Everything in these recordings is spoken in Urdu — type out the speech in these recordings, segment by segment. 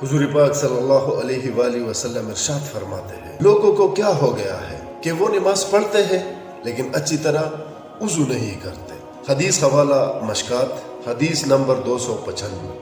حضور پاک صلی اللہ علیہ وآلہ وسلم ارشاد فرماتے ہیں، لوگوں کو کیا ہو گیا ہے کہ وہ نماز پڑھتے ہیں لیکن اچھی طرح وضو نہیں کرتے۔ حدیث حوالہ مشکات، حدیث نمبر 295۔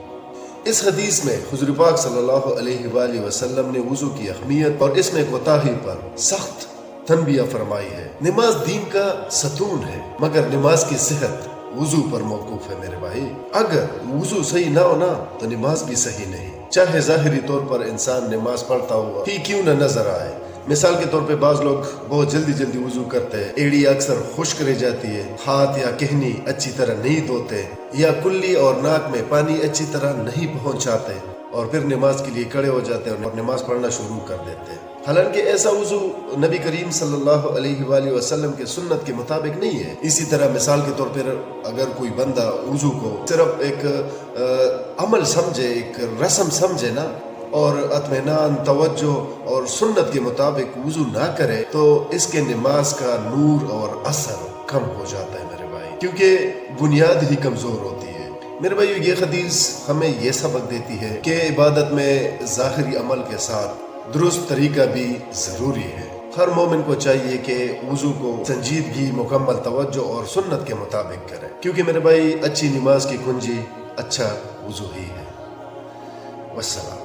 اس حدیث میں حضور پاک صلی اللہ علیہ وآلہ وسلم نے وضو کی اہمیت اور اس میں کوتاہی پر سخت تنبیہ فرمائی ہے۔ نماز دین کا ستون ہے، مگر نماز کی صحت وضو پر موقوف ہے میرے بھائی۔ اگر وضو صحیح نہ ہونا تو نماز بھی صحیح نہیں، چاہے ظاہری طور پر انسان نماز پڑھتا ہوا ہی کیوں نہ نظر آئے۔ مثال کے طور پہ بعض لوگ بہت جلدی وضو کرتے ہیں، ایڑی اکثر خشک رہ جاتی ہے، ہاتھ یا کہنی اچھی طرح نہیں دھوتے، یا کلی اور ناک میں پانی اچھی طرح نہیں پہنچاتے، اور پھر نماز کے لیے کھڑے ہو جاتے ہیں اور نماز پڑھنا شروع کر دیتے ہیں۔ حالانکہ ایسا وضو نبی کریم صلی اللہ علیہ وآلہ وسلم کے سنت کے مطابق نہیں ہے۔ اسی طرح مثال کے طور پر اگر کوئی بندہ وضو کو صرف ایک عمل سمجھے، ایک رسم سمجھے نا، اور اطمینان، توجہ اور سنت کے مطابق وضو نہ کرے تو اس کے نماز کا نور اور اثر کم ہو جاتا ہے میرے بھائی، کیونکہ بنیاد ہی کمزور ہوتی ہے۔ میرے بھائیو، یہ حدیث ہمیں یہ سبق دیتی ہے کہ عبادت میں ظاہری عمل کے ساتھ درست طریقہ بھی ضروری ہے۔ ہر مومن کو چاہیے کہ وضو کو سنجیدگی، مکمل توجہ اور سنت کے مطابق کرے، کیونکہ میرے بھائی اچھی نماز کی کنجی اچھا وضو ہی ہے۔ والسلام۔